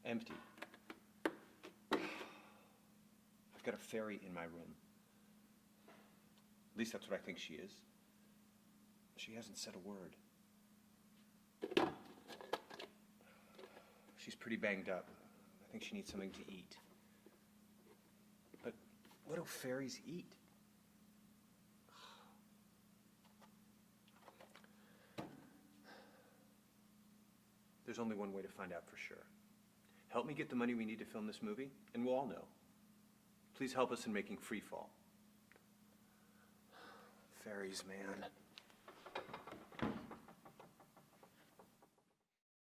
Empty. I've got a fairy in my room. At least that's what I think she is. She hasn't said a word. She's pretty banged up. I think she needs something to eat. But what do fairies eat? There's only one way to find out for sure. Help me get the money we need to film this movie, and we'll all know. Please help us in making Freefall. Fairies, man.